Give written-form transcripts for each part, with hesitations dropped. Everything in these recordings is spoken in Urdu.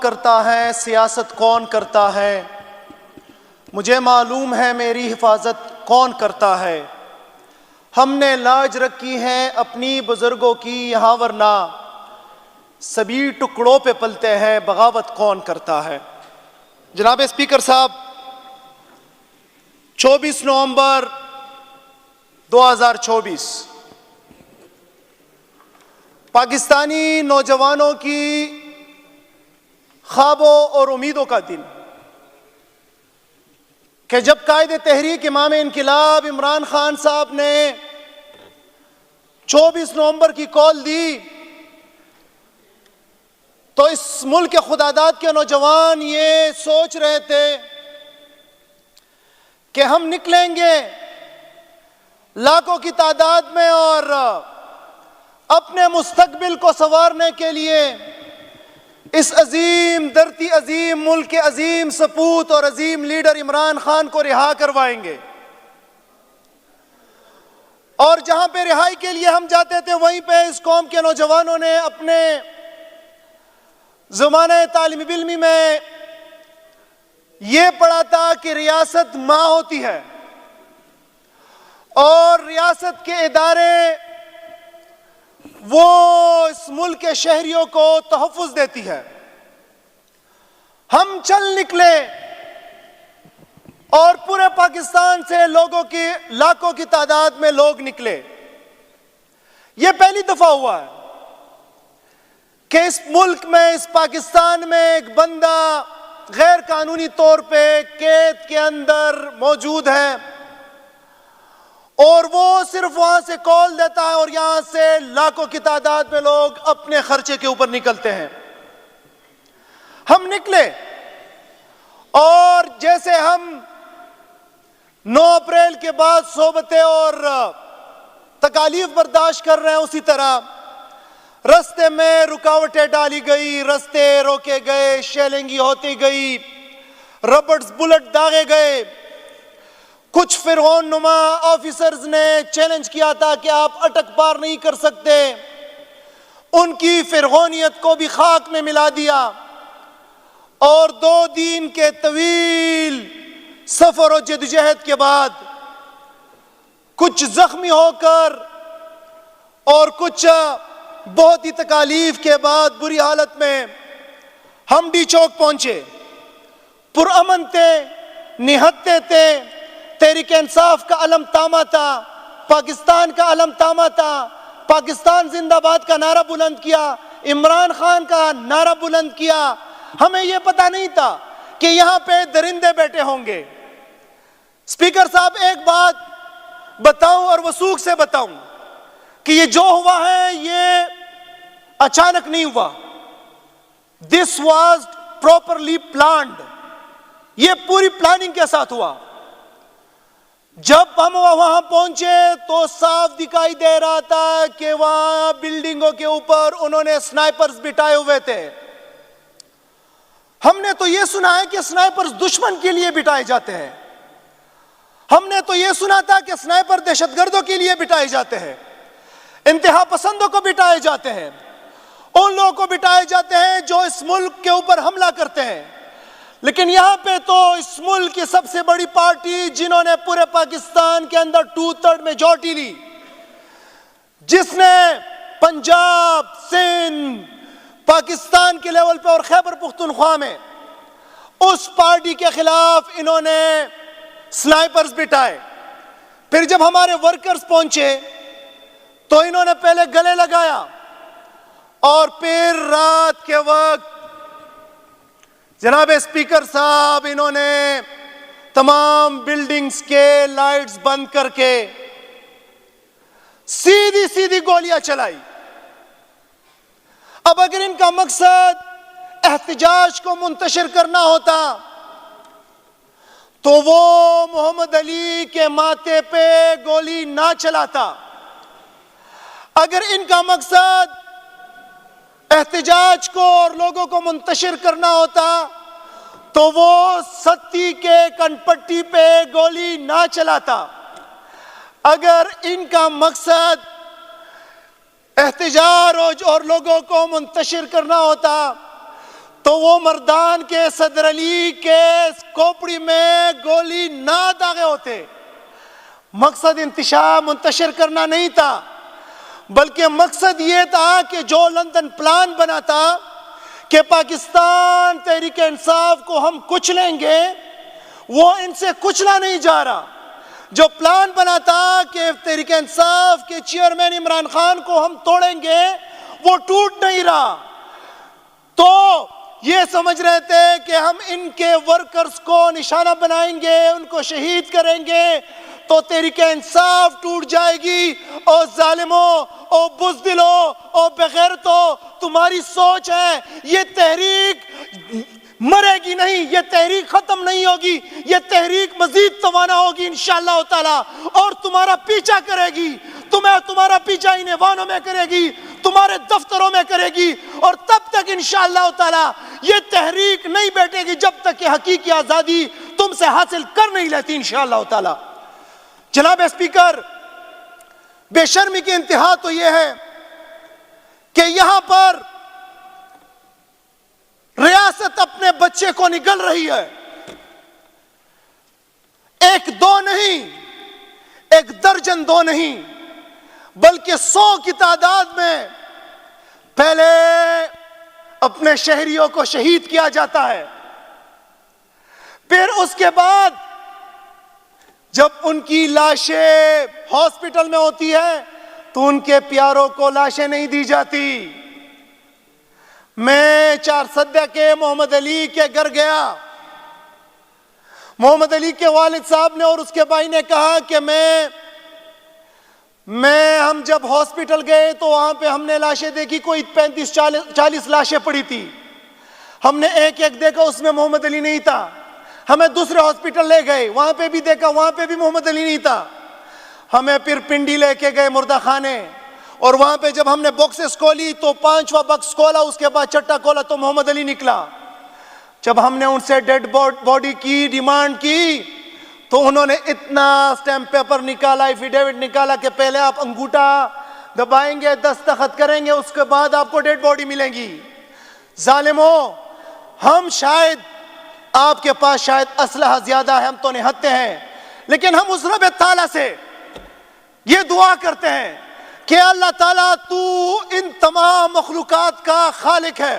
کرتا ہے، سیاست کون کرتا ہے، مجھے معلوم ہے میری حفاظت کون کرتا ہے۔ ہم نے لاج رکھی ہے اپنی بزرگوں کی یہاں، ورنہ سبھی ٹکڑوں پہ پلتے ہیں، بغاوت کون کرتا ہے۔ جناب اسپیکر صاحب، 24 نومبر 2024 پاکستانی نوجوانوں کی خوابوں اور امیدوں کا دن، کہ جب قائد تحریک امام انقلاب عمران خان صاحب نے 24 نومبر کی کال دی تو اس ملک کے خداداد کے نوجوان یہ سوچ رہے تھے کہ ہم نکلیں گے لاکھوں کی تعداد میں اور اپنے مستقبل کو سنوارنے کے لیے اس عظیم دھرتی، عظیم ملک کے عظیم سپوت اور عظیم لیڈر عمران خان کو رہا کروائیں گے۔ اور جہاں پہ رہائی کے لیے ہم جاتے تھے، وہیں پہ اس قوم کے نوجوانوں نے اپنے زمانہ تعلیم علمی میں یہ پڑھا تھا کہ ریاست ماں ہوتی ہے اور ریاست کے ادارے وہ اس ملک کے شہریوں کو تحفظ دیتی ہے۔ ہم چل نکلے اور پورے پاکستان سے لوگوں کی لاکھوں کی تعداد میں لوگ نکلے۔ یہ پہلی دفعہ ہوا ہے کہ اس ملک میں، اس پاکستان میں ایک بندہ غیر قانونی طور پہ قید کے اندر موجود ہے اور وہ صرف وہاں سے کال دیتا ہے اور یہاں سے لاکھوں کی تعداد میں لوگ اپنے خرچے کے اوپر نکلتے ہیں۔ ہم نکلے اور جیسے ہم 9 اپریل کے بعد صحبتیں اور تکالیف برداشت کر رہے ہیں، اسی طرح رستے میں رکاوٹیں ڈالی گئی، رستے روکے گئے، شیلنگی ہوتی گئی، ربڑز بلٹ داغے گئے۔ کچھ فرعون نما آفیسرز نے چیلنج کیا تھا کہ آپ اٹک پار نہیں کر سکتے، ان کی فرعونیت کو بھی خاک میں ملا دیا اور 2 دن کے طویل سفر و جدوجہد کے بعد کچھ زخمی ہو کر اور کچھ بہت ہی تکالیف کے بعد بری حالت میں ہم ڈی چوک پہنچے۔ پرامن تھے، نہتے تھے، تحریک انصاف کا علم تاما تھا، پاکستان کا علم تاما تھا، پاکستان زندہ باد کا نعرہ بلند کیا، عمران خان کا نعرہ بلند کیا۔ ہمیں یہ پتہ نہیں تھا کہ یہاں پہ درندے بیٹھے ہوں گے۔ اسپیکر صاحب، ایک بات بتاؤں اور وثوق سے بتاؤں کہ یہ جو ہوا ہے یہ اچانک نہیں ہوا۔ This was properly planned۔ یہ پوری پلاننگ کے ساتھ ہوا۔ جب ہم وہاں پہنچے تو صاف دکھائی دے رہا تھا کہ وہاں بلڈنگوں کے اوپر انہوں نے سنائپرز بٹھائے ہوئے تھے۔ ہم نے تو یہ سنا ہے کہ سنائپرز دشمن کے لیے بٹھائے جاتے ہیں، ہم نے تو یہ سنا تھا کہ سنائپر دہشت گردوں کے لیے بٹھائے جاتے ہیں، انتہا پسندوں کو بٹھائے جاتے ہیں، ان لوگوں کو بٹھائے جاتے ہیں جو اس ملک کے اوپر حملہ کرتے ہیں۔ لیکن یہاں پہ تو اس ملک کی سب سے بڑی پارٹی، جنہوں نے پورے پاکستان کے اندر 2/3 میجورٹی لی، جس نے پنجاب، سندھ، پاکستان کے لیول پہ اور خیبر پختونخوا میں اس پارٹی کے خلاف انہوں نے سنائپرز بٹھائے۔ پھر جب ہمارے ورکرز پہنچے تو انہوں نے پہلے گلے لگایا اور پھر رات کے وقت جناب اسپیکر صاحب انہوں نے تمام بلڈنگز کے لائٹس بند کر کے سیدھی سیدھی گولیاں چلائی۔ اب اگر ان کا مقصد احتجاج کو منتشر کرنا ہوتا تو وہ محمد علی کے ماتھے پہ گولی نہ چلاتا۔ اگر ان کا مقصد احتجاج کو اور لوگوں کو منتشر کرنا ہوتا تو وہ ستی کے کنپٹی پہ گولی نہ چلاتا۔ اگر ان کا مقصد احتجاج اور لوگوں کو منتشر کرنا ہوتا تو وہ مردان کے صدر علی کے کھوپڑی میں گولی نہ داغے ہوتے۔ مقصد انتشار منتشر کرنا نہیں تھا، بلکہ مقصد یہ تھا کہ جو لندن پلان بنا تھا کہ پاکستان تحریک انصاف کو ہم کچلیں گے، وہ ان سے کچلا نہیں جا رہا۔ جو پلان بنا تھا کہ تحریک انصاف کے چیئرمین عمران خان کو ہم توڑیں گے، وہ ٹوٹ نہیں رہا۔ تو یہ سمجھ رہے تھے کہ ہم ان کے ورکرز کو نشانہ بنائیں گے، ان کو شہید کریں گے تو تحریک انصاف ٹوٹ جائے گی۔ او ظالموں، او بزدلوں، او بغیرتوں، تمہاری سوچ ہے یہ تحریک مرے گی نہیں، یہ تحریک ختم نہیں ہوگی، یہ تحریک مزید توانا ہوگی انشاءاللہ تعالی، اور تمہارا پیچھا کرے گی، تمہارا پیچھا ان ایوانوں میں کرے گی، تمہارے دفتروں میں کرے گی، اور تب تک انشاءاللہ تعالی یہ تحریک نہیں بیٹھے گی جب تک کہ حقیقی آزادی تم سے حاصل کر نہیں لیتی انشاءاللہ تعالی۔ جناب اسپیکر، بے شرمی کی انتہا تو یہ ہے کہ یہاں پر ریاست اپنے بچے کو نگل رہی ہے۔ ایک دو نہیں، ایک درجن دو نہیں، بلکہ 100 کی تعداد میں پہلے اپنے شہریوں کو شہید کیا جاتا ہے، پھر اس کے بعد جب ان کی لاشیں ہاسپٹل میں ہوتی ہے تو ان کے پیاروں کو لاشیں نہیں دی جاتی۔ میں 4 سدہ کے محمد علی کے گھر گیا۔ محمد علی کے والد صاحب نے اور اس کے بھائی نے کہا کہ ہم جب ہاسپٹل گئے تو وہاں پہ ہم نے لاشیں دیکھی، کوئی 35-40 لاشیں پڑی تھی۔ ہم نے ایک ایک دیکھا، اس میں محمد علی نہیں تھا۔ ہمیں دوسرے ہاسپٹل لے گئے، وہاں پہ بھی دیکھا، وہاں پہ بھی محمد علی نہیں تھا۔ ہمیں پھر پنڈی لے کے گئے مردہ خانے، اور وہاں پہ جب ہم نے باکسز کھولی تو 5واں باکس کھولا، اس کے بعد چھٹا کھولا تو محمد علی نکلا۔ جب ہم نے ان سے ڈیڈ باڈی کی ڈیمانڈ کی تو انہوں نے اتنا سٹیمپ پیپر نکالا، ایفیڈیوٹ نکالا کہ پہلے آپ انگوٹھا دبائیں گے، دستخط کریں گے، اس کے بعد آپ کو ڈیڈ باڈی ملیں گی۔ ظالموں، ہم شاید آپ کے پاس شاید اسلحہ زیادہ ہے، ہم تو نہتے ہیں، لیکن ہم اس رب تعالیٰ سے یہ دعا کرتے ہیں کہ اللہ تعالیٰ تو ان تمام مخلوقات کا خالق ہے۔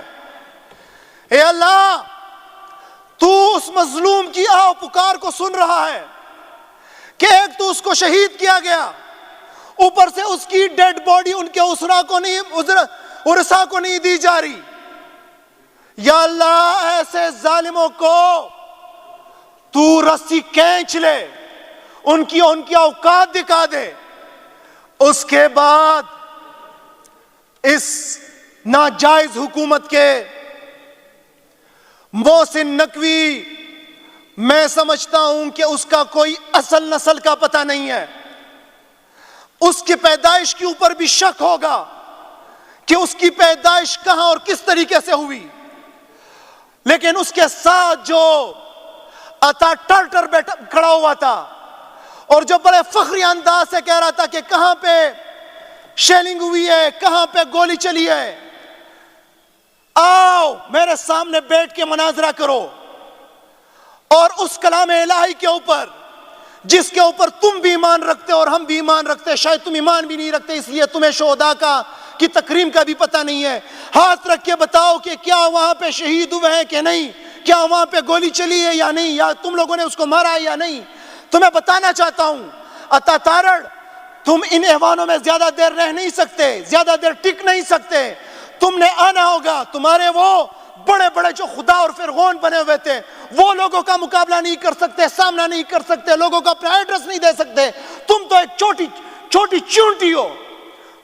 اے اللہ، تو اس مظلوم کی آہ پکار کو سن رہا ہے کہ ایک تو اس کو شہید کیا گیا، اوپر سے اس کی ڈیڈ باڈی ان کے ورثاء کو نہیں دی جا رہی۔ یا اللہ، ایسے ظالموں کو تو رسی کھینچ لے، ان کی اوقات دکھا دے۔ اس کے بعد اس ناجائز حکومت کے محسن نقوی، میں سمجھتا ہوں کہ اس کا کوئی اصل نسل کا پتہ نہیں ہے، اس کی پیدائش کے اوپر بھی شک ہوگا کہ اس کی پیدائش کہاں اور کس طریقے سے ہوئی، لیکن اس کے ساتھ جو عطا ٹرٹر بیٹھا کھڑا ہوا تھا اور جو بڑے فخری انداز سے کہہ رہا تھا کہ کہاں پہ شیلنگ ہوئی ہے، کہاں پہ گولی چلی ہے، آؤ میرے سامنے بیٹھ کے مناظرہ کرو، اور اس کلام الہی کے اوپر جس کے اوپر تم بھی ایمان رکھتے اور ہم بھی ایمان رکھتے، شاید تم ایمان بھی نہیں رکھتے اس لیے تمہیں شہداء کی تکریم کا بھی پتہ نہیں ہے، ہاتھ رکھ کے بتاؤ کہ کیا وہاں پہ شہید ہوئے ہیں کہ نہیں، کیا وہاں پہ گولی چلی ہے یا نہیں، یا تم لوگوں نے اس کو مارا ہے یا نہیں۔ تمہیں بتانا چاہتا ہوں عطا تارڑ، تم ان ایوانوں میں زیادہ دیر رہ نہیں سکتے، زیادہ دیر ٹک نہیں سکتے، تم نے آنا ہوگا۔ تمہارے وہ بڑے بڑے جو خدا اور فرعون بنے ہوئے تھے، وہ لوگوں کا مقابلہ نہیں کر سکتے، سامنا نہیں کر سکتے، لوگوں کا اپنا ایڈریس نہیں دے سکتے۔ تم تو ایک چھوٹی چونٹی ہو،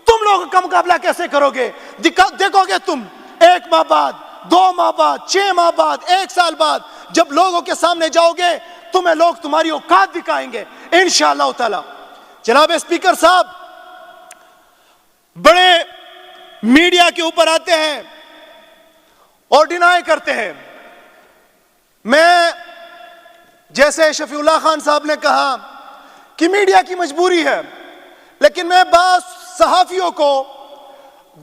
تم لوگوں کا مقابلہ کیسے کرو گے؟ دیکھو گے تم 1 ماہ بعد، 2 ماہ بعد، 6 ماہ بعد، 1 سال بعد جب لوگوں کے سامنے جاؤ گے تمہیں لوگ تمہاری اوقات دکھائیں گے انشاءاللہ تعالی۔ جناب اسپیکر صاحب، بڑے میڈیا کے اوپر آتے ہیں اور ڈینائی کرتے ہیں۔ میں جیسے شفیع اللہ خان صاحب نے کہا کہ میڈیا کی مجبوری ہے، لیکن میں بعض صحافیوں کو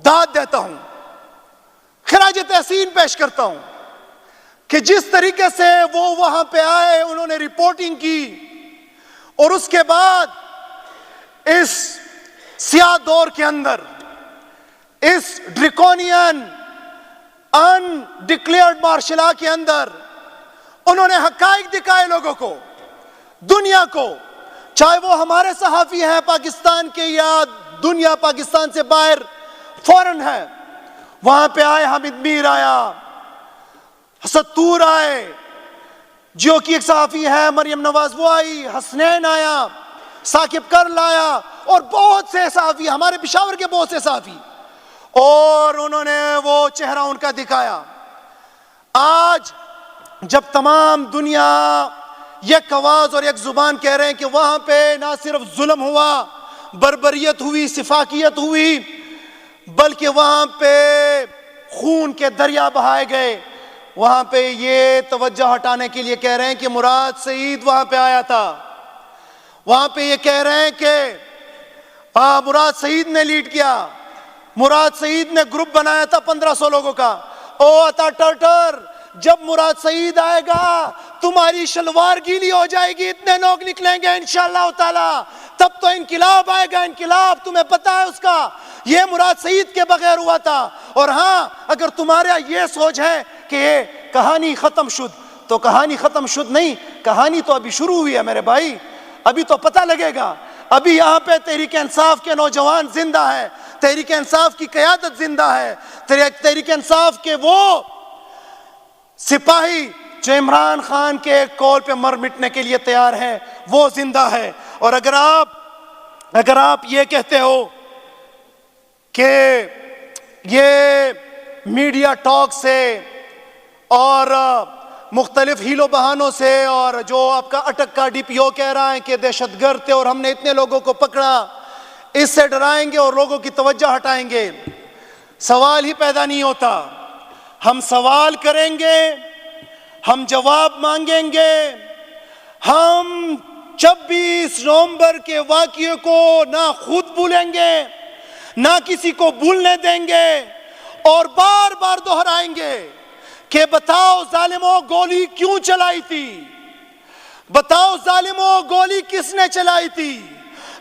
داد دیتا ہوں، خراج تحسین پیش کرتا ہوں کہ جس طریقے سے وہ وہاں پہ آئے، انہوں نے رپورٹنگ کی، اور اس کے بعد اس سیاہ دور کے اندر، اس ڈریکونین ان ڈکلیئرڈ مارشل لا کے اندر انہوں نے حقائق دکھائے لوگوں کو، دنیا کو، چاہے وہ ہمارے صحافی ہیں پاکستان کے یا دنیا پاکستان سے باہر فورن ہے۔ وہاں پہ آئے، حامد میر آیا، ستور آئے، جو کہ ایک صحافی ہے، مریم نواز وہ آئی، حسنین آیا، ثاقب کرل آیا، اور بہت سے صحافی، ہمارے پشاور کے بہت سے صحافی، اور انہوں نے وہ چہرہ ان کا دکھایا۔ آج جب تمام دنیا یک آواز اور یک زبان کہہ رہے ہیں کہ وہاں پہ نہ صرف ظلم ہوا، بربریت ہوئی، سفاکیت ہوئی، بلکہ وہاں پہ خون کے دریا بہائے گئے، وہاں پہ یہ توجہ ہٹانے کے لیے کہہ رہے ہیں کہ مراد سعید وہاں پہ آیا تھا، وہاں پہ یہ کہہ رہے ہیں کہ مراد سعید نے لیڈ کیا، مراد سعید نے گروپ بنایا تھا 1500 لوگوں کا۔ او عطا ٹرٹر، جب مراد سعید آئے گا تمہاری شلوار گیلی ہو جائے گی، اتنے لوگ نکلیں گے انشاءاللہ تعالی، تب تو انقلاب آئے گا، انقلاب تمہیں پتہ ہے اس کا، یہ مراد سعید کے بغیر ہوا تھا۔ اور ہاں، اگر تمہارا یہ سوچ ہے کہ یہ کہانی ختم شد، تو کہانی ختم شد نہیں، کہانی تو ابھی شروع ہوئی ہے میرے بھائی، ابھی تو پتہ لگے گا۔ ابھی یہاں پہ تحریک انصاف کے نوجوان زندہ ہے، تحریک انصاف کی قیادت زندہ ہے، تحریک انصاف کے وہ سپاہی جو عمران خان کے کال پہ مر مٹنے کے لیے تیار ہیں، وہ زندہ ہے۔ اور اگر آپ یہ کہتے ہو کہ یہ میڈیا ٹاک سے اور مختلف ہیلو بہانوں سے، اور جو آپ کا اٹک کا ڈی پی او کہہ رہا ہے کہ دہشت گرد تھے اور ہم نے اتنے لوگوں کو پکڑا، اس سے ڈرائیں گے اور لوگوں کی توجہ ہٹائیں گے، سوال ہی پیدا نہیں ہوتا۔ ہم سوال کریں گے، ہم جواب مانگیں گے، ہم 26 نومبر کے واقعے کو نہ خود بھولیں گے، نہ کسی کو بھولنے دیں گے، اور بار بار دہرائیں گے کہ بتاؤ ظالموں گولی کیوں چلائی تھی، بتاؤ ظالموں گولی کس نے چلائی تھی،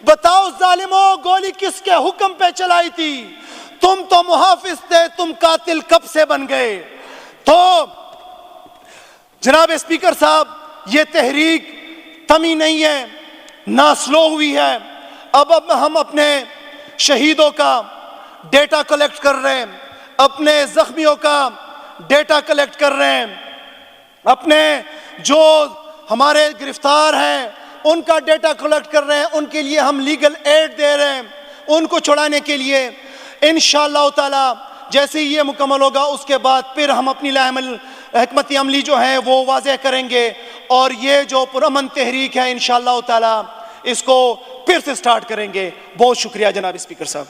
بتاؤ ظالموں گولی کس کے حکم پہ چلائی تھی، تم تو محافظ تھے، تم قاتل کب سے بن گئے۔ تو جناب اسپیکر صاحب، یہ تحریک تھمی نہیں ہے، نہ سلو ہوئی ہے۔ اب ہم اپنے شہیدوں کا ڈیٹا کلیکٹ کر رہے ہیں، اپنے زخمیوں کا ڈیٹا کلیکٹ کر رہے ہیں، اپنے جو ہمارے گرفتار ہیں ان کا ڈیٹا کلیکٹ کر رہے ہیں، ان کے لیے ہم لیگل ایڈ دے رہے ہیں ان کو چھڑانے کے لیے۔ انشاءاللہ تعالی جیسے ہی یہ مکمل ہوگا اس کے بعد پھر ہم اپنی حکمت عملی جو ہے وہ واضح کریں گے، اور یہ جو پرامن تحریک ہے انشاءاللہ تعالی اس کو پھر سے سٹارٹ کریں گے۔ بہت شکریہ جناب اسپیکر صاحب۔